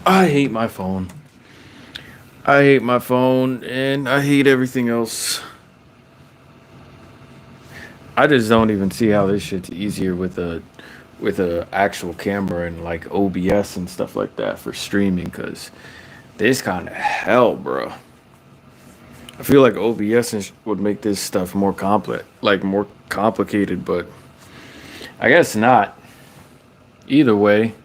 I hate my phone. I hate my phone and I hate everything else. I just don't even see how this shit's easier with a actual camera and like OBS and stuff like that for streaming cuz this kind of hell, bro. I feel like OBS would make this stuff more complex, like more complicated, but I guess not. Either way,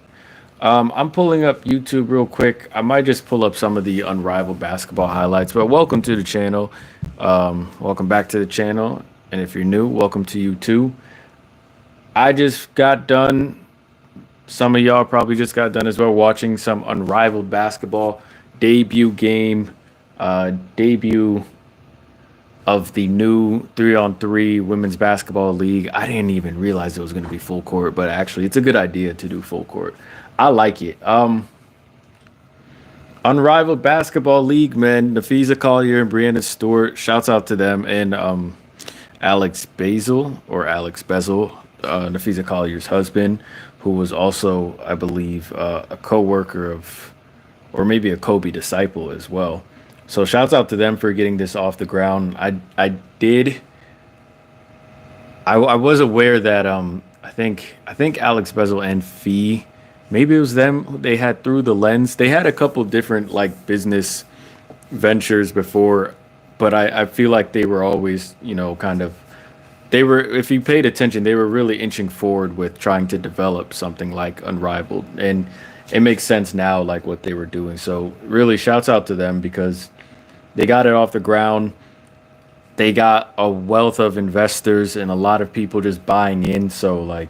I'm pulling up YouTube real quick. I might just pull up some of the Unrivaled basketball highlights. But welcome to the channel. Welcome back to the channel. And if you're new, welcome to you too. I just got done. Some of y'all probably just got done as well watching some Unrivaled basketball debut game, debut of the new 3-on-3 women's basketball league. I didn't even realize it was going to be full court, but actually, it's a good idea to do full court. I like it. Unrivaled basketball league, man. Nafisa Collier and Brianna Stewart. Shouts out to them and Alex Bezel, Nafisa Collier's husband, who was also, I believe, a co-worker of, or maybe a Kobe disciple as well. So shouts out to them for getting this off the ground. I did. I was aware that I think Alex Bezel and Fee, maybe it was them. They had through the lens. They had a couple different like business ventures before, but I feel like they were always kind of they were, if you paid attention, they were really inching forward with trying to develop something like Unrivaled, and it makes sense now like what they were doing. So really shouts out to them because they got it off the ground. They got a wealth of investors and a lot of people just buying in. So like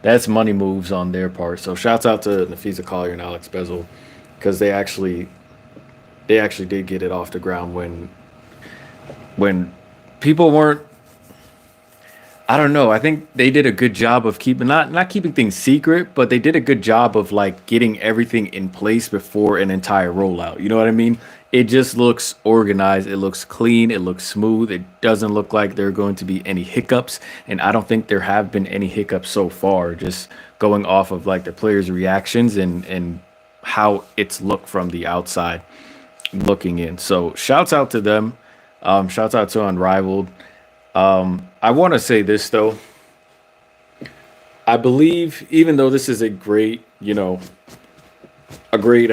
that's money moves on their part. So shouts out to Nafisa Collier and Alex Bezel because they actually did get it off the ground when people weren't. I don't know. I think they did a good job of keeping not keeping things secret, but they did a good job of like getting everything in place before an entire rollout. You know what I mean? It just looks organized, it looks clean, it looks smooth. It doesn't look like there are going to be any hiccups, and I don't think there have been any hiccups so far, just going off of like the players' reactions and how it's looked from the outside looking in. So shouts out to them. Shouts out to Unrivaled. I want to say this though. I believe even though this is a great, a great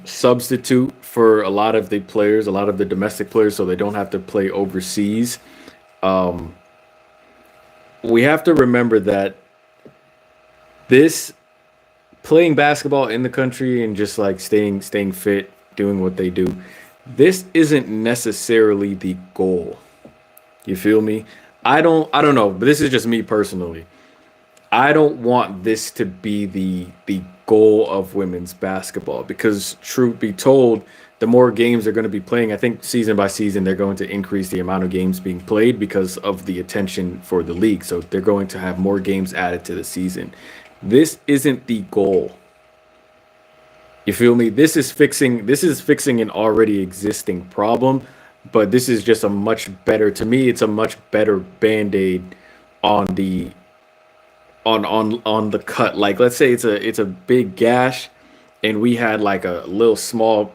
substitute for a lot of the players, a lot of the domestic players, so they don't have to play overseas. Um, we have to remember that this playing basketball in the country and just like staying fit, doing what they do, this isn't necessarily the goal. You feel me? I don't know, but this is just me personally. I don't want this to be the goal of women's basketball because truth be told, the more games they're going to be playing, I think season by season they're going to increase the amount of games being played because of the attention for the league. So they're going to have more games added to the season. This isn't the goal. You feel me? This is fixing an already existing problem, but this is just a much better to me, it's a much better band-aid on the on the cut. Like let's say it's a big gash and we had like a little small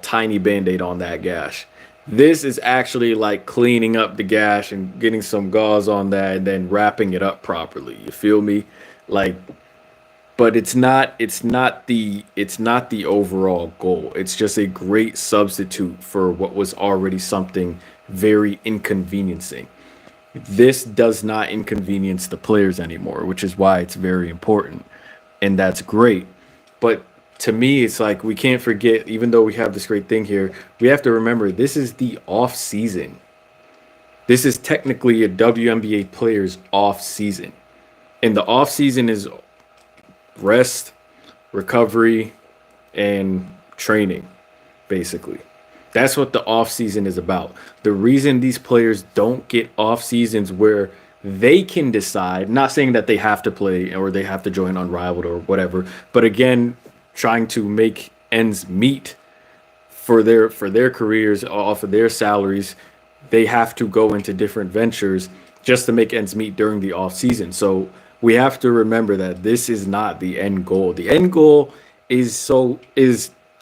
tiny band-aid on that gash. This is actually like cleaning up the gash and getting some gauze on that and then wrapping it up properly. You feel me? Like, but it's not the overall goal. It's just a great substitute for what was already something very inconveniencing. This does not inconvenience the players anymore, which is why it's very important. And that's great. But to me, it's like we can't forget, even though we have this great thing here, we have to remember this is the off season. This is technically a WNBA player's off season. And the off season is rest, recovery, and training, basically. That's what the off season is about. The reason these players don't get off seasons where they can decide, not saying that they have to play or they have to join Unrivaled or whatever, but again, trying to make ends meet for their careers off of their salaries, they have to go into different ventures just to make ends meet during the off season. So we have to remember that this is not the end goal. The end goal is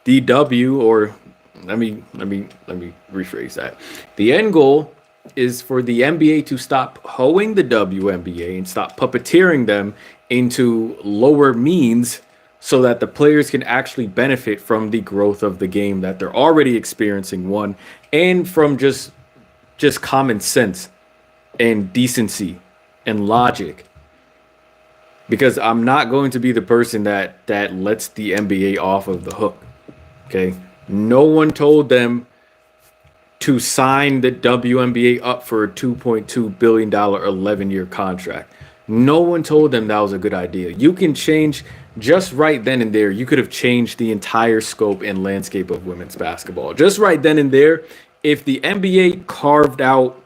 the W, or let me rephrase that. The end goal is for the NBA to stop hoeing the WNBA and stop puppeteering them into lower means so that the players can actually benefit from the growth of the game that they're already experiencing, one, and from just common sense and decency and logic. Because I'm not going to be the person that lets the NBA off of the hook. Okay? No one told them to sign the WNBA up for a $2.2 billion 11-year contract. No one told them that was a good idea. You can change just right then and there. You could have changed the entire scope and landscape of women's basketball. Just right then and there, if the NBA carved out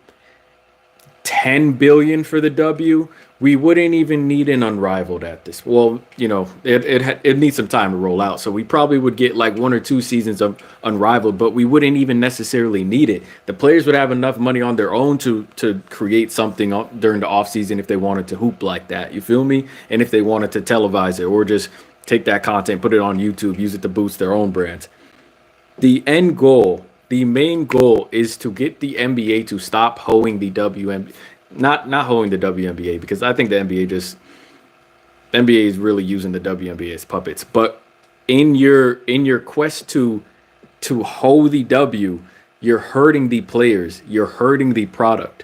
10 billion for the W, we wouldn't even need an Unrivaled at this. Well, it needs some time to roll out, so we probably would get like 1 or 2 seasons of Unrivaled, but we wouldn't even necessarily need it. The players would have enough money on their own to create something during the offseason if they wanted to hoop like that. You feel me? And if they wanted to televise it or just take that content, put it on YouTube, use it to boost their own brands. The end goal, the main goal, is to get the NBA to stop hoeing the WNBA. Not hoeing the WNBA, because I think the NBA is really using the WNBA as puppets. But in your quest to hoe the W, you're hurting the players, you're hurting the product.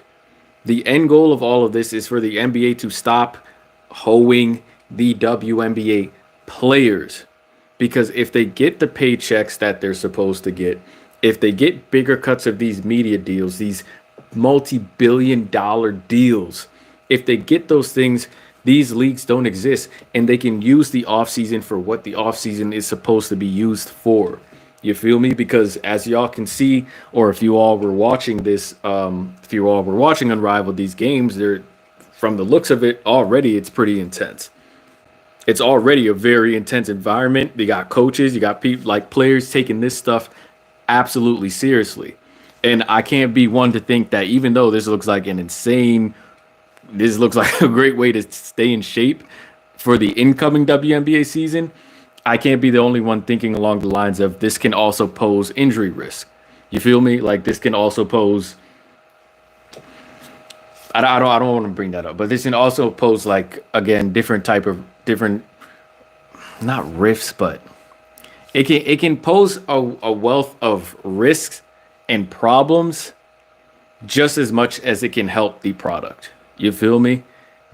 The end goal of all of this is for the NBA to stop hoeing the WNBA players. Because if they get the paychecks that they're supposed to get, if they get bigger cuts of these media deals, these multi-billion-dollar deals, if they get those things, these leagues don't exist, and they can use the offseason for what the offseason is supposed to be used for. You feel me? Because as y'all can see, or if you all were watching this, if you all were watching Unrivaled, these games, they're, from the looks of it already, it's pretty intense. It's already a very intense environment. You got coaches, you got people like players taking this stuff absolutely seriously. And I can't be one to think that even though this looks like a great way to stay in shape for the incoming WNBA season, I can't be the only one thinking along the lines of this can also pose injury risk. You feel me? Like this can also pose. I don't want to bring that up, but this can also pose, like, again, different, not rifts, but it can pose a wealth of risks and problems just as much as it can help the product. You feel me?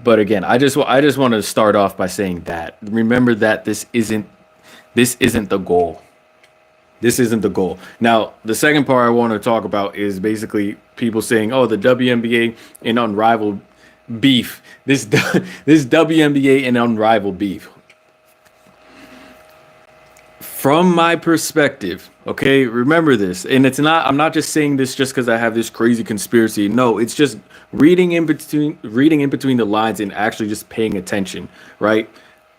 But again, I just want to start off by saying that remember that this isn't the goal. This isn't the goal. Now, the second part I want to talk about is basically people saying, "Oh, the WNBA and Unrivaled beef. This WNBA and Unrivaled beef." From my perspective, okay, remember this, and I'm not just saying this just because I have this crazy conspiracy. No, it's just reading in between the lines and actually just paying attention, right?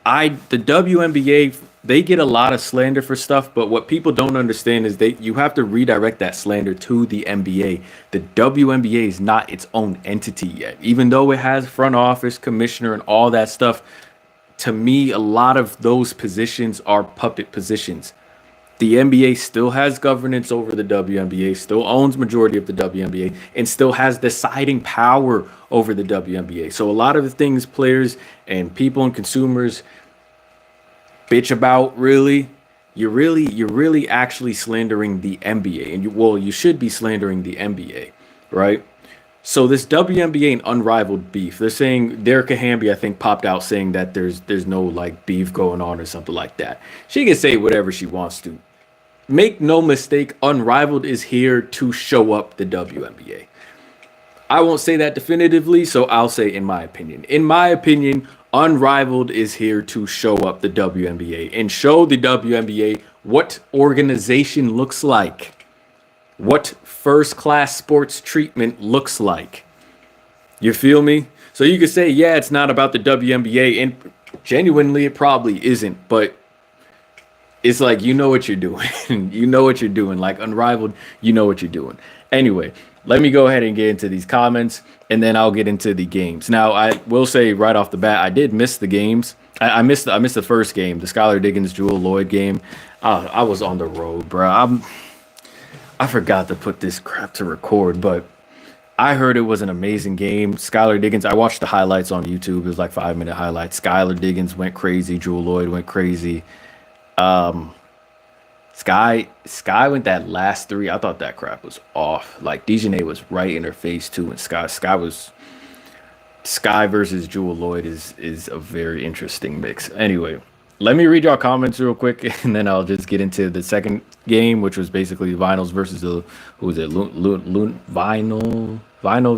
The WNBA, they get a lot of slander for stuff, but what people don't understand is you have to redirect that slander to the NBA. The WNBA is not its own entity yet, even though it has front office, commissioner, and all that stuff. To me, a lot of those positions are puppet positions. The NBA still has governance over the WNBA, still owns majority of the WNBA, and still has deciding power over the WNBA. So a lot of the things players and people and consumers bitch about, you're really actually slandering the NBA. And you should be slandering the NBA, right? So this WNBA and Unrivaled beef, they're saying Derek Hamby, I think, popped out saying that there's no like beef going on or something like that. She can say whatever she wants to. Make no mistake, Unrivaled is here to show up the WNBA. I won't say that definitively, so I'll say in my opinion. In my opinion, Unrivaled is here to show up the WNBA and show the WNBA what organization looks like. What first-class sports treatment looks like. You feel me? So you could say, yeah, it's not about the WNBA, and genuinely it probably isn't, but it's like, you know what you're doing. You know what you're doing. Like Unrivaled, you know what you're doing. Anyway, let me go ahead and get into these comments, and then I'll get into the games. Now, I will say right off the bat, I did miss the games. I missed the first game, the Skylar Diggins, Jewel Lloyd game. I was on the road, bro. I forgot to put this crap to record, but I heard it was an amazing game. Skylar Diggins, I watched the highlights on YouTube. It was like 5 minute highlights. Skylar Diggins went crazy. Jewel Lloyd went crazy. Sky went that last three. I thought that crap was off. Like Dejanay was right in her face too, and Sky versus Jewel Lloyd is a very interesting mix. Anyway, let me read y'all comments real quick, and then I'll just get into the second game, which was basically Vinyls versus the who was it? Vinyl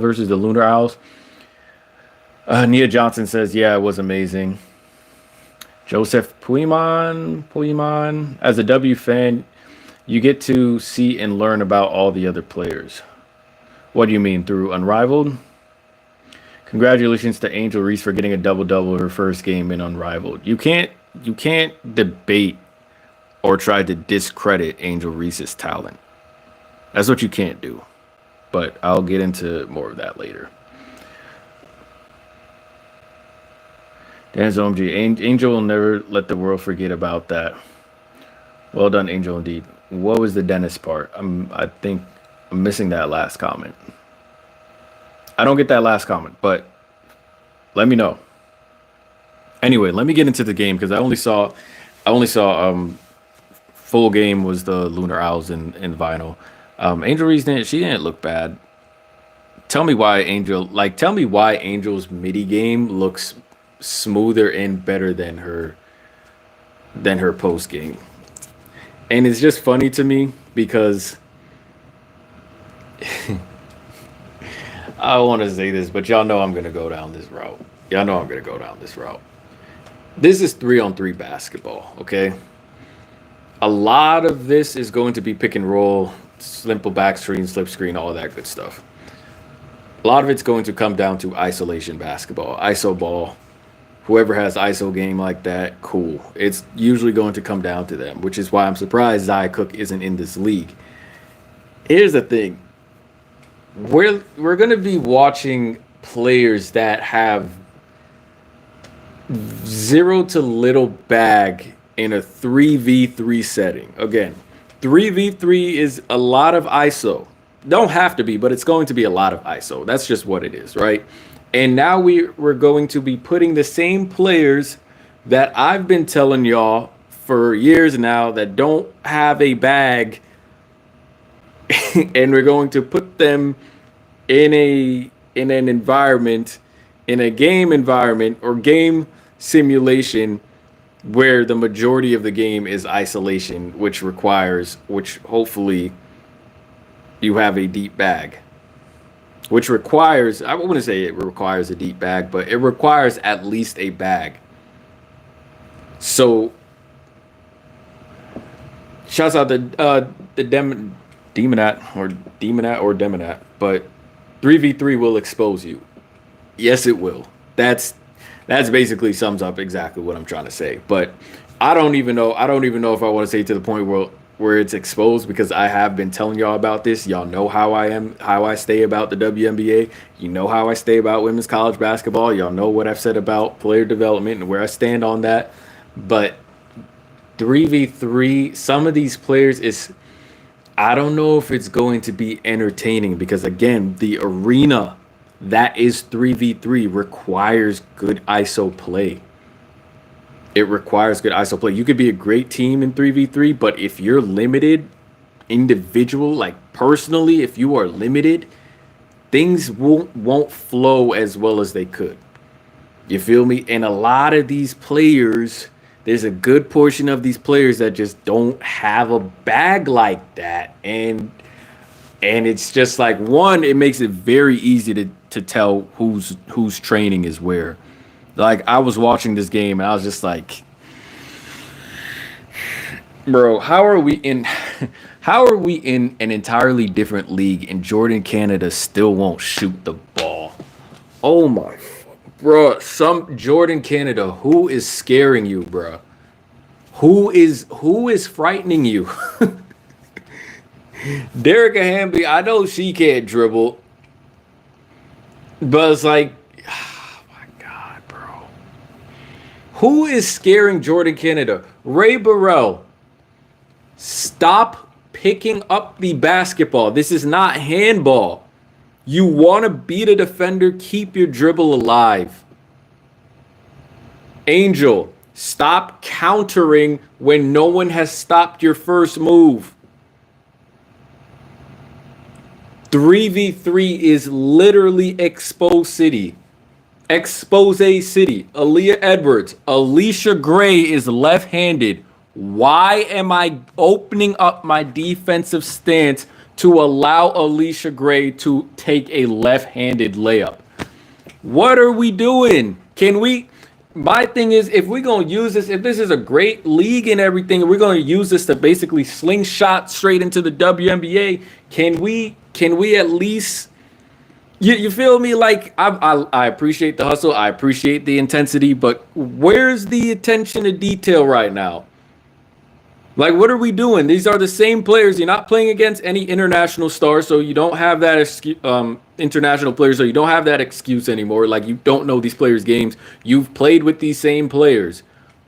versus the Lunar Owls. Nia Johnson says, "Yeah, it was amazing." Joseph Puiman, as a W fan, you get to see and learn about all the other players. What do you mean through Unrivaled? Congratulations to Angel Reese for getting a double double her first game in Unrivaled. You can't debate or try to discredit Angel Reese's talent. That's what you can't do. But I'll get into more of that later. Dan's OMG. Angel will never let the world forget about that. Well done, Angel, indeed. What was the dentist part? I think I'm missing that last comment. I don't get that last comment, but let me know. Anyway, let me get into the game because I only saw full game was the Lunar Owls in Vinyl. Angel Reese she didn't look bad. Tell me why Angel's midi game looks smoother and better than her post game. And it's just funny to me because I want to say this, but y'all know I'm gonna go down this route. Y'all know I'm gonna go down this route. This is 3-on-3 basketball, okay? A lot of this is going to be pick and roll, simple back screen, slip screen, all that good stuff. A lot of it's going to come down to isolation basketball, ISO ball. Whoever has ISO game like that, cool. It's usually going to come down to them, which is why I'm surprised Zia Cook isn't in this league. Here's the thing. We're going to be watching players that have zero to little bag in a 3v3 setting. Again, 3v3 is a lot of ISO. Don't have to be, but it's going to be a lot of ISO. That's just what it is, right? And now we're going to be putting the same players that I've been telling y'all for years now that don't have a bag, and we're going to put them in an environment, in a game environment or game simulation where the majority of the game is isolation, which hopefully you have a deep bag. Which requires, I wouldn't say it requires a deep bag, but it requires at least a bag. So, shouts out to the Demonat, but 3v3 will expose you. Yes, it will. That's basically sums up exactly what I'm trying to say. But I don't even know if I want to say to the point where it's exposed, because I have been telling y'all about this. Y'all know how I stay about the WNBA. You know how I stay about women's college basketball. Y'all know what I've said about player development and where I stand on that. But 3v3, some of these players I don't know if it's going to be entertaining, because again, the arena that is 3v3 requires good ISO play. It requires good ISO play. You could be a great team in 3v3, but if you're limited, personally, if you are limited, things won't flow as well as they could. You feel me? And a lot of these players, there's a good portion of these players that just don't have a bag like that. And it's just like, one, it makes it very easy to tell whose training is where. Like, I was watching this game and I was just like, bro, how are we in an entirely different league and Jordan Canada still won't shoot the ball? Oh my, bro, some Jordan Canada, who is scaring you, bro? Who is frightening you? Derrica Hamby, I know she can't dribble, but it's like, who is scaring Jordan Canada? Ray Burrell. Stop picking up the basketball. This is not handball. You want to beat a defender, keep your dribble alive. Angel, stop countering when no one has stopped your first move. 3v3 is literally expose city. Expose city. Aaliyah Edwards. Alicia Gray is left-handed. Why am I opening up my defensive stance to allow Alicia Gray to take a left-handed layup? What are we doing? Can we? My thing is, if we're going to use this, if this is a great league and everything, and we're going to use this to basically slingshot straight into the WNBA, can we at least, you feel me? Like, I appreciate the hustle. I appreciate the intensity, but where's the attention to detail right now? Like, what are we doing? These are the same players. You're not playing against any international stars, so you don't have that international players, so you don't have that excuse anymore. Like, you don't know these players' games. You've played with these same players.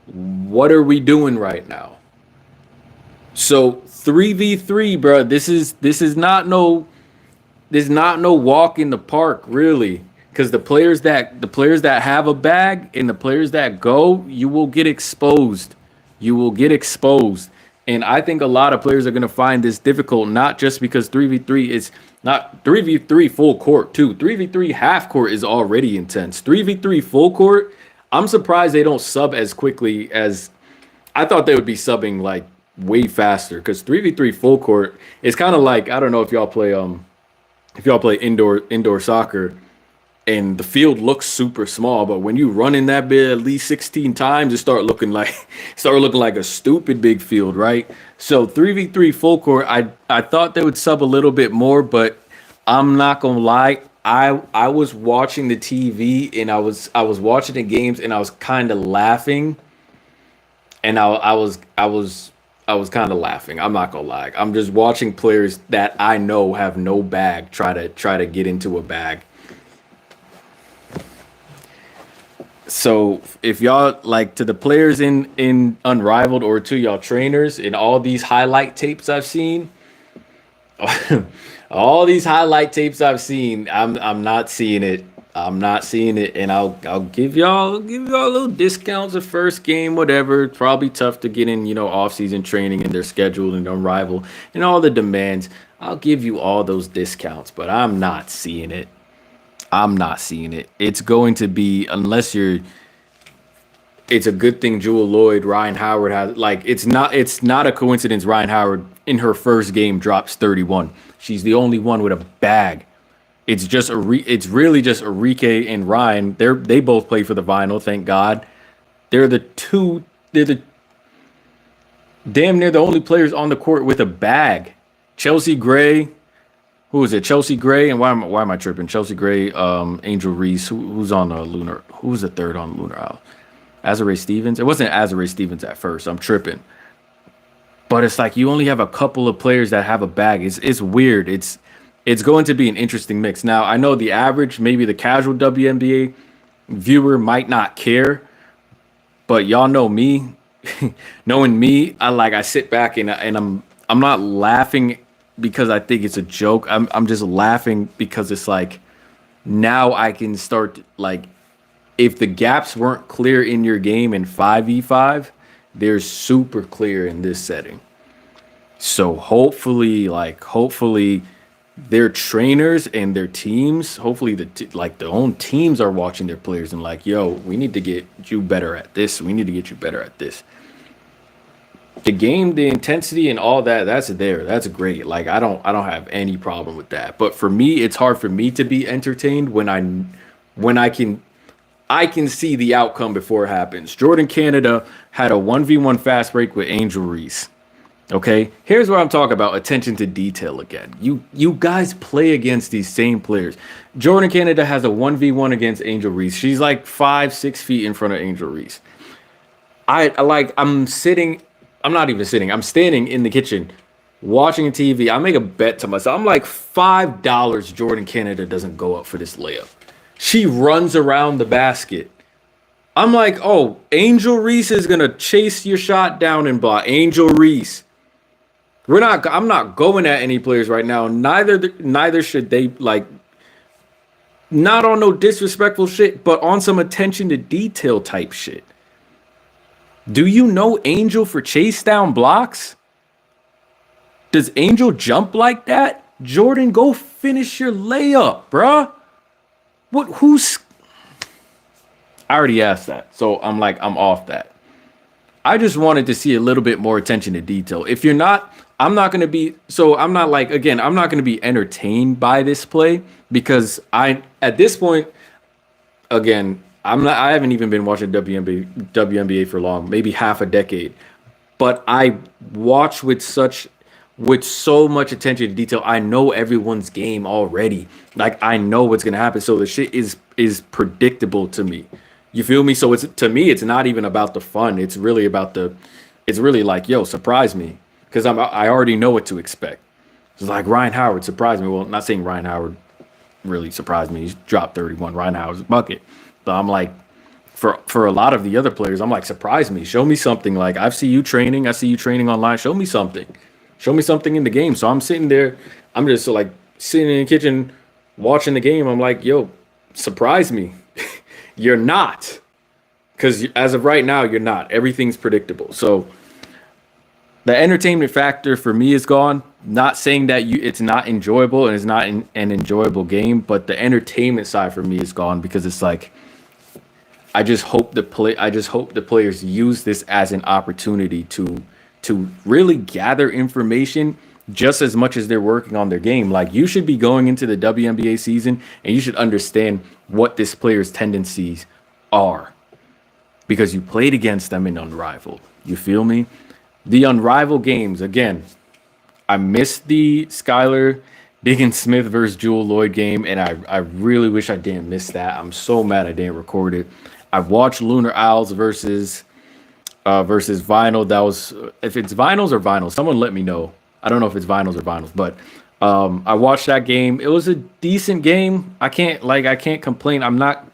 What are we doing right now? So 3v3, bro. This is not no walk in the park, really. Because the players that have a bag and the players that go, you will get exposed. You will get exposed. And I think a lot of players are going to find this difficult, not just because 3v3 is not 3v3 full court, too. 3v3 half court is already intense. 3v3 full court, I'm surprised they don't sub as quickly as I thought they would be subbing, like, way faster. Because 3v3 full court is kind of like, I don't know if y'all play indoor soccer. And the field looks super small, but when you run in that bit at least 16 times, it start looking like a stupid big field, right? So 3v3 full court, I thought they would sub a little bit more, but I'm not gonna lie. I was watching the TV and I was watching the games and I was kind of laughing, and I was kind of laughing. I'm not gonna lie. I'm just watching players that I know have no bag try to get into a bag. So if y'all, like, to the players in Unrivaled, or to y'all trainers, in all these highlight tapes I've seen, all these highlight tapes I've seen, I'm not seeing it. I'm not seeing it, and I'll give y'all little discounts the first game, whatever. It's probably tough to get in, off season training and their schedule and Unrivaled and all the demands. I'll give you all those discounts, but I'm not seeing it. I'm not seeing it. It's going to be, unless it's a good thing Jewel Lloyd, Ryan Howard has, like, it's not a coincidence Ryan Howard in her first game drops 31. She's the only one with a bag. It's really just Arike and Ryan. They both play for the Vinyl, thank God. They're the damn near the only players on the court with a bag. Chelsea Gray, who is it? Chelsea Gray, and why am I tripping? Chelsea Gray, Angel Reese, who's on Lunar? Who's the third on Lunar Isle? Azare Stevens. It wasn't Azare Stevens at first. I'm tripping. But it's like you only have a couple of players that have a bag. It's weird. It's going to be an interesting mix. Now, I know the average, maybe the casual WNBA viewer might not care, but y'all know me. Knowing me, I sit back and I'm not laughing because I think it's a joke. I'm just laughing because it's like, now I can start, like, if the gaps weren't clear in your game in 5v5, they're super clear in this setting. So hopefully their trainers and their teams, hopefully the own teams are watching their players and like, yo, we need to get you better at this. We need to get you better at this. The game, the intensity and all that, that's there. That's great. Like, I don't have any problem with that. But for me, it's hard for me to be entertained when I can see the outcome before it happens. Jordan Canada had a 1v1 fast break with Angel Reese. Okay, here's what I'm talking about: attention to detail again. You guys play against these same players. Jordan Canada has a 1v1 against Angel Reese. She's like 5-6 feet in front of Angel Reese. I'm standing in the kitchen watching TV. I make a bet to myself. I'm like, $5 Jordan Canada doesn't go up for this layup. She runs around the basket. I'm like, oh, Angel Reese is going to chase your shot down and block. Angel Reese. I'm not going at any players right now. Neither should they, like, not on no disrespectful shit, but on some attention to detail type shit. Do you know Angel for chase down blocks? Does Angel jump like that? Jordan, go finish your layup, bruh. Who's I already asked that. So I'm like, I'm off that. I just wanted to see a little bit more attention to detail. If you're not, I'm not going to be, so I'm not like, again, I'm not going to be entertained by this play because at this point, again, I haven't even been watching WNBA for long, maybe half a decade, but I watch with so much attention to detail. I know everyone's game already. Like I know what's going to happen. So the shit is predictable to me. You feel me? So it's to me, it's not even about the fun. It's really about it's really like, yo, surprise me. Because I already know what to expect. It's like Ryan Howard surprised me. Well, not saying Ryan Howard really surprised me. He's dropped 31. Ryan Howard's a bucket. But I'm like, for a lot of the other players, I'm like, surprise me. Show me something. Like I see you training online. Show me something. Show me something in the game. So I'm sitting there. I'm just like sitting in the kitchen watching the game. I'm like, yo, surprise me. You're not. Because as of right now, you're not. Everything's predictable. So the entertainment factor for me is gone. Not saying that it's not enjoyable and it's not an enjoyable game, but the entertainment side for me is gone because it's like I just hope the players use this as an opportunity to really gather information just as much as they're working on their game. Like you should be going into the WNBA season and you should understand what this player's tendencies are because you played against them in Unrivaled. You feel me? The Unrivaled games, again, I missed the Skylar Diggins Smith versus Jewel Lloyd game, and I really wish I didn't miss that. I'm so mad I didn't record it. I've watched Lunar Owls versus Vinyl. That was if it's Vinyls or Vinyls, someone let me know. I don't know if it's Vinyls or Vinyls, but I watched that game. It was a decent game. I can't complain. I'm not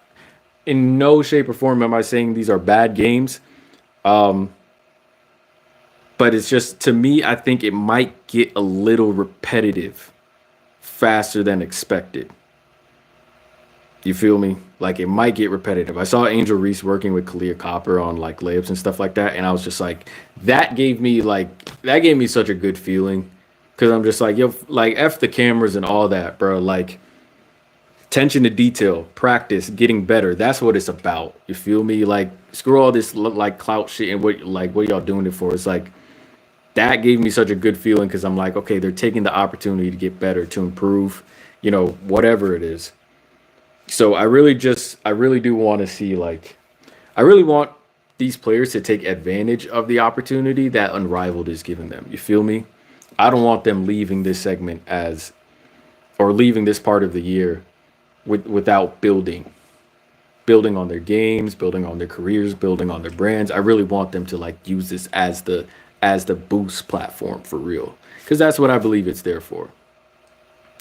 in no shape or form am I saying these are bad games. But it's just to me, I think it might get a little repetitive faster than expected. You feel me? Like it might get repetitive. I saw Angel Reese working with Kalia Copper on like layups and stuff like that, and I was just like, that gave me such a good feeling because I'm just like, yo, like f the cameras and all that, bro. Like attention to detail, practice, getting better. That's what it's about. You feel me? Like screw all this like clout shit and what y'all doing it for? It's like that gave me such a good feeling because I'm like, okay, they're taking the opportunity to get better, to improve, whatever it is. So I really do want to see I really want these players to take advantage of the opportunity that Unrivaled is giving them. You feel me? I don't want them leaving this segment or leaving this part of the year without building on their games, building on their careers, building on their brands. I really want them to use this as the boost platform for real, because that's what I believe it's there for.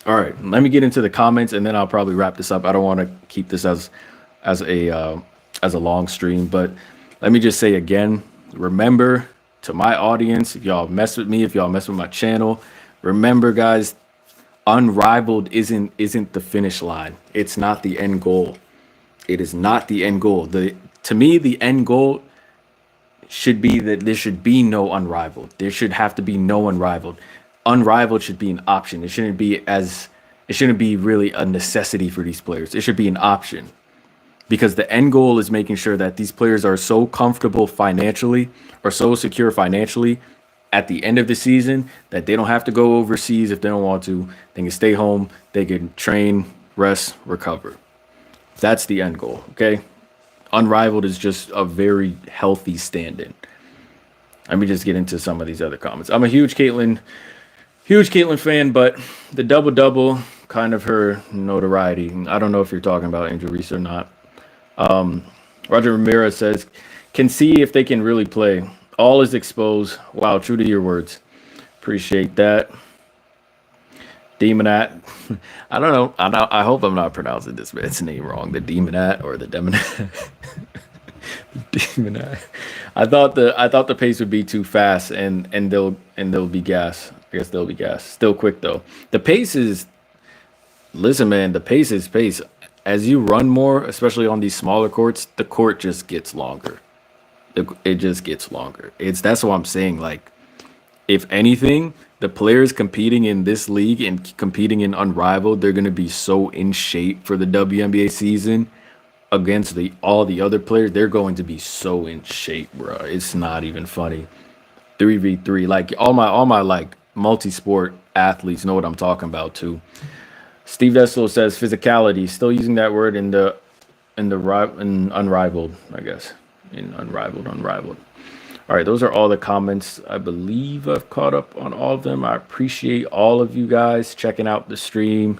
All right, let me get into the comments and then I'll probably wrap this up. I don't want to keep this as a long stream, but let me just say again, remember to my audience, if y'all mess with me, if y'all mess with my channel, remember guys, Unrivaled isn't the finish line. It's not the end goal. It is not the end goal. To me, the end goal should be that there should be no Unrivaled. There should have to be no Unrivaled. Unrivaled should be an option. It shouldn't be really a necessity for these players. It should be an option because the end goal is making sure that these players are so comfortable financially or so secure financially at the end of the season that they don't have to go overseas if they don't want to. They can stay home. They can train, rest, recover. That's the end goal. Okay. Unrivaled is just a very healthy stand-in. Let me just get into some of these other comments. I'm a huge Caitlyn fan, but the double-double, kind of her notoriety. I don't know if you're talking about Angel Reese or not. Roger Ramirez says, can see if they can really play. All is exposed. Wow, true to your words. Appreciate that. Demonat. I don't know. I hope I'm not pronouncing this man's name wrong. The Demonat or the Demonat. Demonat. I thought the pace would be too fast and they'll be gas. I guess they'll be gassed. Still quick though. The pace is Listen, man, the pace is pace. As you run more, especially on these smaller courts, the court just gets longer. It just gets longer. That's what I'm saying. Like, if anything, the players competing in this league and competing in Unrivaled, they're gonna be so in shape for the WNBA season against the all the other players. They're going to be so in shape, bro. It's not even funny. 3v3, like all my like multi-sport athletes know what I'm talking about too. Steve Vessel says physicality. Still using that word in unrivaled, I guess. In unrivaled. All right, those are all the comments. I believe I've caught up on all of them. I appreciate all of you guys checking out the stream,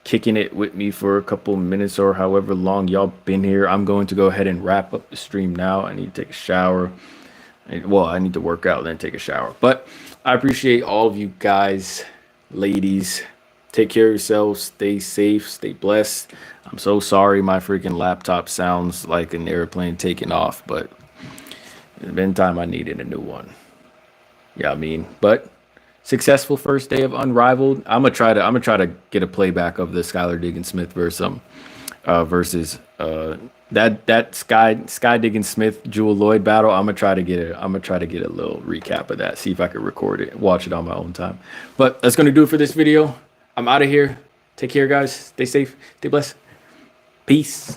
kicking it with me for a couple minutes or however long y'all been here. I'm going to go ahead and wrap up the stream now. I need to take a shower. Well, I need to work out and then take a shower. But I appreciate all of you guys, ladies. Take care of yourselves. Stay safe. Stay blessed. I'm so sorry my freaking laptop sounds like an airplane taking off, but it's been time I needed a new one. Yeah, I mean, but successful first day of Unrivaled. I'm gonna try to get a playback of the Skylar Diggins Smith versus that Sky Diggins Smith Jewel Lloyd battle. I'm gonna try to get a little recap of that. See if I can record it, watch it on my own time. But that's gonna do it for this video. I'm out of here. Take care, guys. Stay safe. Stay blessed. Peace.